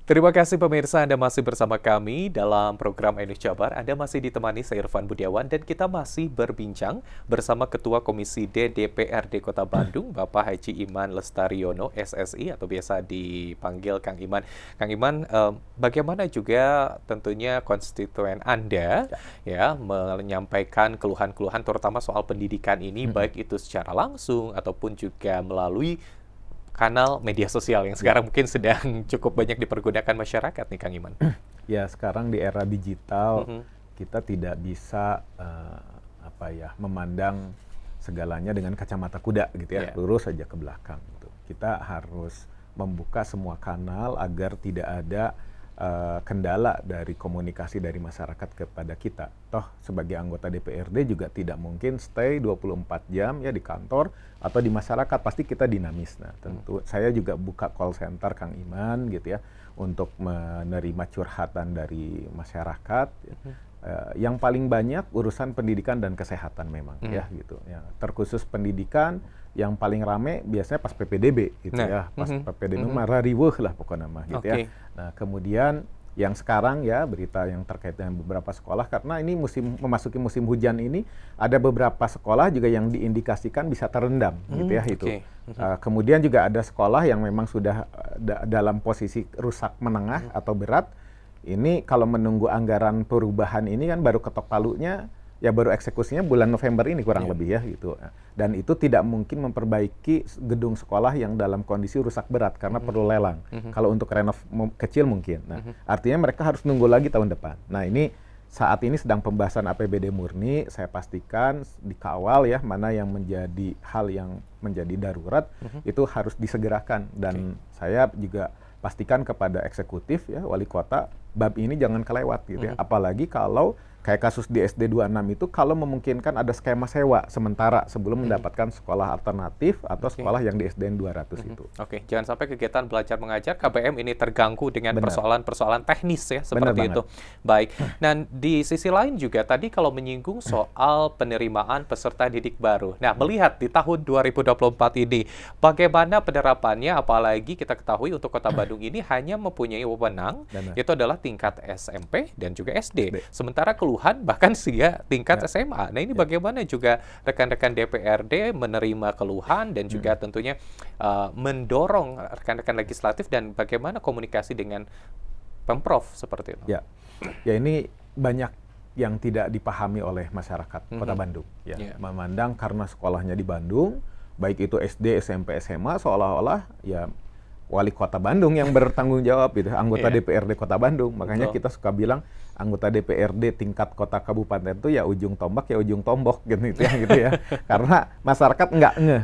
Terima kasih pemirsa, Anda masih bersama kami dalam program Enus Jabar. Anda masih ditemani saya Irfan Budiawan dan kita masih berbincang bersama Ketua Komisi D DPRD Kota Bandung, Bapak Haji Iman Lestariono, SSI atau biasa dipanggil Kang Iman. Kang Iman, bagaimana juga tentunya konstituen Anda ya menyampaikan keluhan-keluhan terutama soal pendidikan ini, baik itu secara langsung ataupun juga melalui kanal media sosial yang sekarang mungkin sedang cukup banyak dipergunakan masyarakat nih, Kang Iman. Ya, sekarang di era digital kita tidak bisa memandang segalanya dengan kacamata kuda gitu ya, lurus saja ke belakang gitu. Kita harus membuka semua kanal agar tidak ada kendala dari komunikasi dari masyarakat kepada kita. Toh sebagai anggota DPRD juga tidak mungkin stay 24 jam ya di kantor atau di masyarakat, pasti kita dinamis. Nah, tentu saya juga buka call center Kang Iman gitu ya untuk menerima curhatan dari masyarakat. Yang paling banyak urusan pendidikan dan kesehatan memang ya gitu. Ya, terkhusus pendidikan yang paling rame biasanya pas PPDB gitu ya. Pas PPDB marah riweuh lah pokoknya mah gitu ya. Nah, kemudian yang sekarang ya berita yang terkait dengan beberapa sekolah, karena ini memasuki musim hujan ini, ada beberapa sekolah juga yang diindikasikan bisa terendam gitu ya itu. Kemudian juga ada sekolah yang memang sudah dalam posisi rusak menengah atau berat. Ini kalau menunggu anggaran perubahan ini kan baru ketok palunya, ya baru eksekusinya bulan November ini kurang lebih ya gitu. Dan itu tidak mungkin memperbaiki gedung sekolah yang dalam kondisi rusak berat karena perlu lelang. Kalau untuk renov kecil mungkin. Nah, artinya mereka harus nunggu lagi tahun depan. Nah, ini saat ini sedang pembahasan APBD murni, saya pastikan dikawal ya mana yang menjadi hal yang menjadi darurat itu harus disegerakan, dan saya juga pastikan kepada eksekutif ya wali kota bab ini jangan kelewat gitu ya. Apalagi kalau kayak kasus di SD 26 itu kalau memungkinkan ada skema sewa sementara sebelum mendapatkan sekolah alternatif atau sekolah yang di SDN 200 itu. Oke, jangan sampai kegiatan belajar mengajar KBM ini terganggu dengan persoalan-persoalan teknis ya seperti itu. Baik. Dan di sisi lain juga tadi kalau menyinggung soal penerimaan peserta didik baru. Nah, melihat di tahun 2024 ini bagaimana penerapannya, apalagi kita ketahui untuk Kota Bandung ini hanya mempunyai wewenang itu adalah tingkat SMP dan juga SD. Sementara keluhan bahkan sehingga tingkat SMA. Nah, ini bagaimana juga rekan-rekan DPRD menerima keluhan dan juga tentunya mendorong rekan-rekan legislatif, dan bagaimana komunikasi dengan Pemprov seperti itu. Ya, ini banyak yang tidak dipahami oleh masyarakat Kota Bandung. Ya, memandang karena sekolahnya di Bandung, baik itu SD, SMP, SMA, seolah-olah ya wali kota Bandung yang bertanggung jawab gitu, anggota DPRD Kota Bandung. Makanya kita suka bilang anggota DPRD tingkat kota kabupaten itu ya ujung tombak ya ujung tombok gitu ya. Karena masyarakat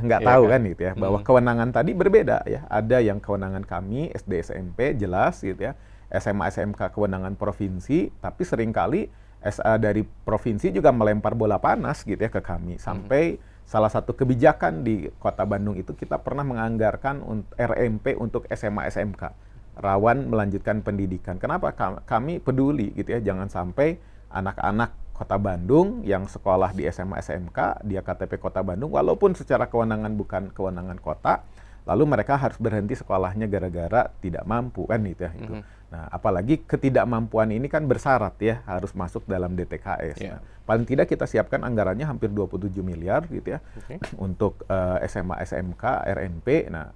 nggak tahu kan gitu ya bahwa kewenangan tadi berbeda ya. Ada yang kewenangan kami SD SMP jelas gitu ya. SMA SMK kewenangan provinsi, tapi seringkali SA dari provinsi juga melempar bola panas gitu ya ke kami. Sampai salah satu kebijakan di Kota Bandung itu kita pernah menganggarkan RMP untuk SMA SMK, rawan melanjutkan pendidikan. Kenapa? Kami peduli gitu ya, jangan sampai anak-anak Kota Bandung yang sekolah di SMA SMK, dia KTP Kota Bandung, walaupun secara kewenangan bukan kewenangan kota, lalu mereka harus berhenti sekolahnya gara-gara tidak mampu kan gitu ya. Nah, apalagi ketidakmampuan ini kan bersyarat ya, harus masuk dalam DTKS. Nah, paling tidak kita siapkan anggarannya hampir 27 miliar gitu ya untuk SMA SMK RMP. Nah,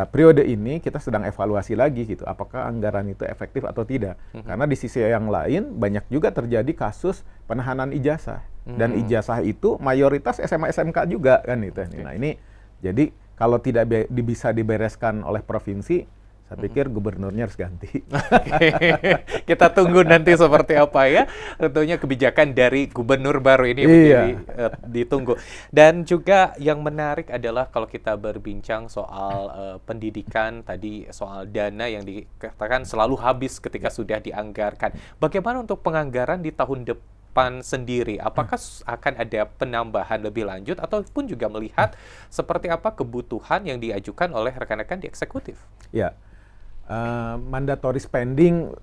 periode ini kita sedang evaluasi lagi gitu, apakah anggaran itu efektif atau tidak. Karena di sisi yang lain banyak juga terjadi kasus penahanan ijazah, dan ijazah itu mayoritas SMA SMK juga kan gitu. Nah, ini jadi kalau tidak bisa dibereskan oleh provinsi, saya pikir gubernurnya harus ganti. Kita tunggu nanti seperti apa ya. Tentunya kebijakan dari gubernur baru ini ditunggu. Dan juga yang menarik adalah kalau kita berbincang soal pendidikan, tadi soal dana yang dikatakan selalu habis ketika sudah dianggarkan. Bagaimana untuk penganggaran di tahun depan sendiri? Apakah akan ada penambahan lebih lanjut ataupun juga melihat seperti apa kebutuhan yang diajukan oleh rekan-rekan di eksekutif? Ya. Mandatory spending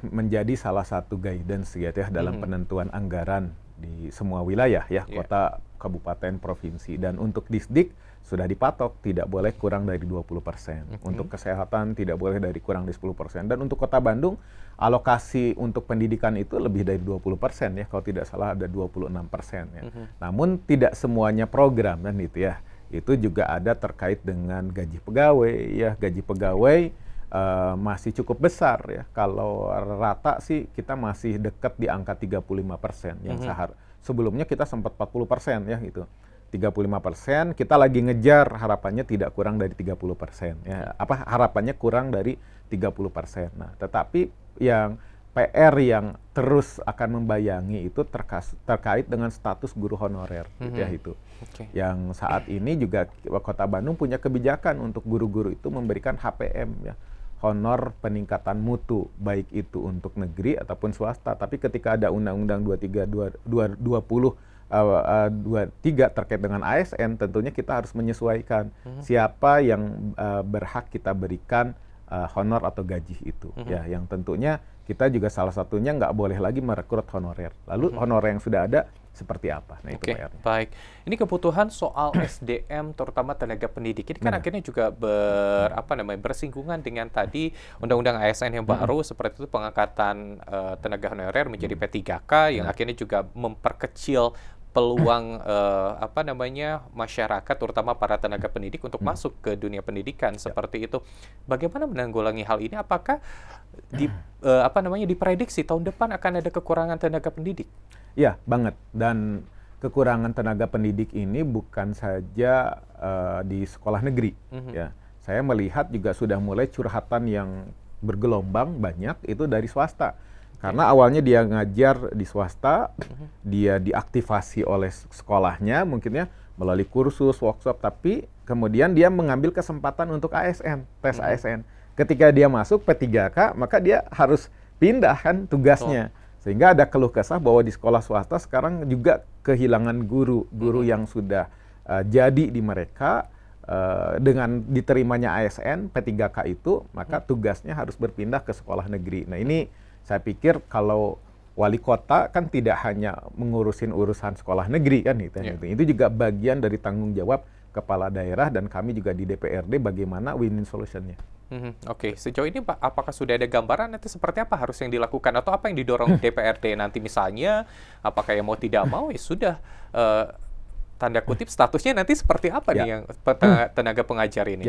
menjadi salah satu guidance gitu ya dalam penentuan anggaran di semua wilayah ya, kota, kabupaten, provinsi. Dan untuk Disdik sudah dipatok tidak boleh kurang dari 20%. Untuk kesehatan tidak boleh dari kurang dari 10%. Dan untuk Kota Bandung alokasi untuk pendidikan itu lebih dari 20% ya, kalau tidak salah ada 26% ya. Namun tidak semuanya program kan gitu ya. Itu juga ada terkait dengan gaji pegawai ya, gaji pegawai masih cukup besar ya. Kalau rata sih kita masih dekat di angka 35% yang sebelumnya kita sempat 40% ya gitu. 35%, kita lagi ngejar harapannya tidak kurang dari 30% ya. Harapannya kurang dari 30%. Nah, tetapi yang PR yang terus akan membayangi itu terkait dengan status guru honorer gitu ya itu. Yang saat ini juga Kota Bandung punya kebijakan untuk guru-guru itu memberikan HPM ya, honor peningkatan mutu, baik itu untuk negeri ataupun swasta. Tapi ketika ada Undang-Undang 23 terkait dengan ASN, tentunya kita harus menyesuaikan siapa yang berhak kita berikan honor atau gaji itu ya, yang tentunya kita juga salah satunya nggak boleh lagi merekrut honorer. Lalu honorer yang sudah ada seperti apa? Nah, itu PR-nya. Baik. Ini kebutuhan soal SDM terutama tenaga pendidik ini kan akhirnya juga bersinggungan dengan tadi Undang-Undang ASN yang baru seperti itu, pengangkatan tenaga honorer menjadi P3K yang akhirnya juga memperkecil peluang masyarakat terutama para tenaga pendidik untuk masuk ke dunia pendidikan seperti itu. Bagaimana menanggulangi hal ini? Apakah diprediksi tahun depan akan ada kekurangan tenaga pendidik? Ya, banget. Dan kekurangan tenaga pendidik ini bukan saja di sekolah negeri ya. Saya melihat juga sudah mulai curhatan yang bergelombang banyak itu dari swasta. Karena awalnya dia ngajar di swasta, dia diaktifasi oleh sekolahnya mungkin ya melalui kursus, workshop, tapi kemudian dia mengambil kesempatan untuk ASN, tes ASN. Ketika dia masuk P3K, maka dia harus pindah kan tugasnya. Sehingga ada keluh kesah bahwa di sekolah swasta sekarang juga kehilangan guru yang sudah jadi di mereka. Dengan diterimanya ASN P3K itu, maka tugasnya harus berpindah ke sekolah negeri. Nah, ini saya pikir kalau wali kota kan tidak hanya mengurusin urusan sekolah negeri kan gitu. Itu juga bagian dari tanggung jawab kepala daerah dan kami juga di DPRD bagaimana win-win solution-nya. Sejauh ini Pak, apakah sudah ada gambaran nanti seperti apa harus yang dilakukan atau apa yang didorong DPRD nanti misalnya, apakah yang mau tidak mau ya sudah tanda kutip statusnya nanti seperti apa nih yang tenaga pengajar ini?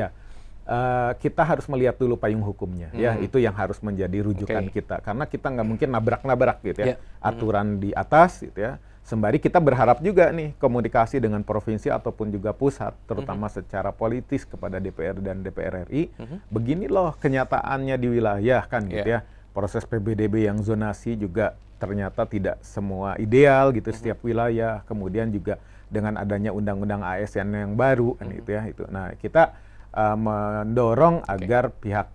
Kita harus melihat dulu payung hukumnya ya, itu yang harus menjadi rujukan kita, karena kita nggak mungkin nabrak-nabrak gitu ya aturan di atas gitu ya, sembari kita berharap juga nih komunikasi dengan provinsi ataupun juga pusat terutama secara politis kepada DPR dan DPR RI, begini loh kenyataannya di wilayah kan gitu ya, proses PBDB yang zonasi juga ternyata tidak semua ideal gitu setiap wilayah, kemudian juga dengan adanya undang-undang ASN yang baru kan gitu ya itu. Nah, kita mendorong agar pihak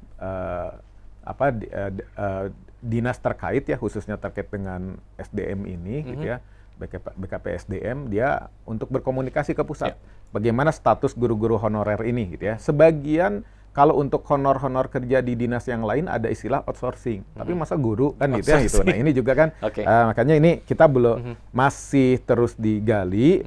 dinas terkait ya, khususnya terkait dengan SDM ini gitu ya, BKP SDM, dia untuk berkomunikasi ke pusat. Bagaimana status guru-guru honorer ini gitu ya. Sebagian kalau untuk honor-honor kerja di dinas yang lain ada istilah outsourcing, tapi masa guru kan gitu ya gitu. Nah, ini juga kan makanya ini kita belum masih terus digali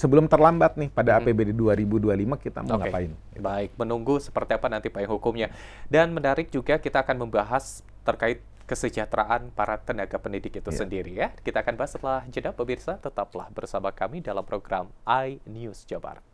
sebelum terlambat nih pada APBD 2025 kita mau ngapain. Baik, menunggu seperti apa nanti payung hukumnya. Dan menarik juga kita akan membahas terkait kesejahteraan para tenaga pendidik itu sendiri ya. Kita akan bahas setelah jeda pemirsa, tetaplah bersama kami dalam program iNews Jabar.